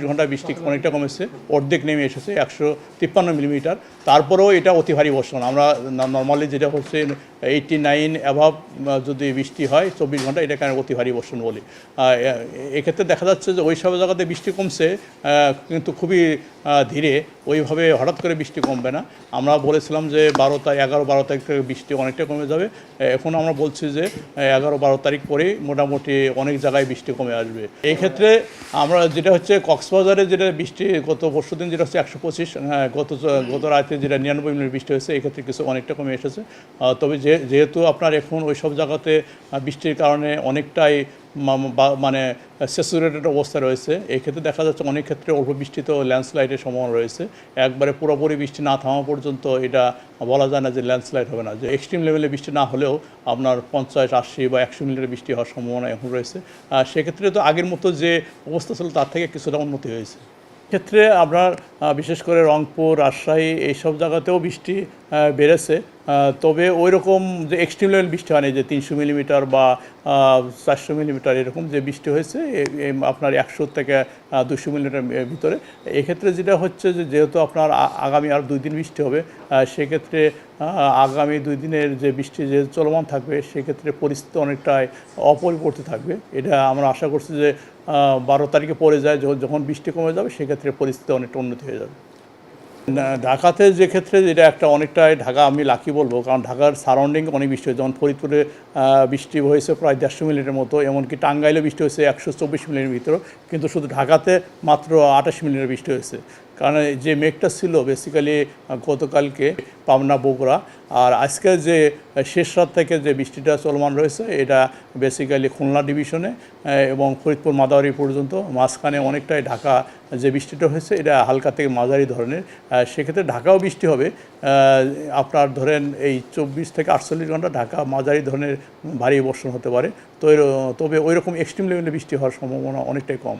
ঘন্টা বৃষ্টি অনেকটা কমেছে, অর্ধেক নেমে এসেছে 153 মিলিমিটার। তারপরেও এটা অতি ভারী বর্ষণ। আমরা নর্মালি যেটা হচ্ছে 89 অ্যাভাব যদি বৃষ্টি হয় 24 ঘন্টা, এটাকে অতি ভারী বর্ষণ বলি। এক্ষেত্রে দেখা যাচ্ছে যে ওই সব জায়গাতে বৃষ্টি কমছে, কিন্তু খুবই ধীরে, ওইভাবে হঠাৎ করে বৃষ্টি কমবে না। আমরা বলেছিলাম যে 11-12 তারিখ থেকে বৃষ্টি অনেকটা কমে যাবে। এখন আমরা বলছি যে 11-12 তারিখ পরেই মোটামুটি অনেক জায়গায় বৃষ্টি কমে আসবে। এই ক্ষেত্রে আমরা যেটা হচ্ছে কক্সবাজারে যেটা বৃষ্টি গত পরশুদিন যেটা হচ্ছে 125, গত রাতে যেটা 99 মিলিমিটার বৃষ্টি হয়েছে, এক্ষেত্রে কিছু অনেকটা কমে এসেছে। তবে যেহেতু আপনার এখন ওই সব জায়গাতে বৃষ্টির কারণে অনেকটাই মানে স্যাচুরেটেড অবস্থা রয়েছে, এই ক্ষেত্রে দেখা যাচ্ছে অনেক ক্ষেত্রে অল্প বৃষ্টিতেও ল্যান্ডস্লাইডের সম্ভাবনা রয়েছে। একবারে পুরোপুরি বৃষ্টি না থামা পর্যন্ত এটা বলা যায় না যে ল্যান্ডস্লাইড হবে না, যে এক্সট্রিম লেভেলে বৃষ্টি না হলেও আপনার 50, 80 বা 100 মিলিমিটার বৃষ্টি হওয়ার সম্ভাবনা এখন রয়েছে। সেক্ষেত্রে তো আগের মতো যে অবস্থা ছিল তার থেকে কিছুটা উন্নতি হয়েছে। ক্ষেত্রে আপনার বিশেষ করে রংপুর, রাজশাহী এইসব জায়গাতেও বৃষ্টি বেড়েছে। তবে ওই রকম যে এক্সট্রিম লেভেল বৃষ্টি হয়নি, যে 300 মিলিমিটার বা 400 মিলিমিটার এরকম যে বৃষ্টি হয়েছে আপনার 100 থেকে 200 মিলিমিটার ভিতরে। এক্ষেত্রে যেটা হচ্ছে যে যেহেতু আপনার আগামী আর 2 দিন বৃষ্টি হবে, সেক্ষেত্রে আগামী 2 দিনের যে বৃষ্টি যে চলমান থাকবে, সেক্ষেত্রে পরিস্থিতি অনেকটাই অপরিবর্তিত থাকবে। এটা আমরা আশা করছি যে 12 তারিখে পড়ে যায়, যখন বৃষ্টি কমে যাবে সেক্ষেত্রে পরিস্থিতি অনেকটা উন্নতি হয়ে যাবে। ঢাকাতে যে ক্ষেত্রে এটা একটা অনেকটাই ঢাকা আমি লাকি বলবো, কারণ ঢাকার সারাউন্ডিং অনেক বৃষ্টি হয়েছে। যেমন ফরিদপুরে বৃষ্টি হয়েছে প্রায় 150 মিলিমিটার মতো, এমনকি টাঙ্গাইলে বৃষ্টি হয়েছে 124 মিলিমিটার ভিতরে, কিন্তু শুধু ঢাকাতে মাত্র 28 মিলিমিটার বৃষ্টি হয়েছে। কারণ যে মেঘটা ছিল বেসিক্যালি গতকালকে পাবনা, বগুড়া, আর আজকে যে শেষ রাত থেকে যে বৃষ্টিটা চলমান রয়েছে এটা বেসিক্যালি খুলনা ডিভিশনে এবং ফরিদপুর মাদারী পর্যন্ত, মাঝখানে অনেকটাই ঢাকা যে বৃষ্টিটা হয়েছে এটা হালকা থেকে মাঝারি ধরনের। সেক্ষেত্রে ঢাকাও বৃষ্টি হবে, আপনার ধরেন এই 24 থেকে 48 ঘন্টা ঢাকা মাঝারি ধরনের ভারী বর্ষণ হতে পারে। তবে ওই রকম এক্সট্রিম লেভেলে বৃষ্টি হওয়ার সম্ভাবনা অনেকটাই কম।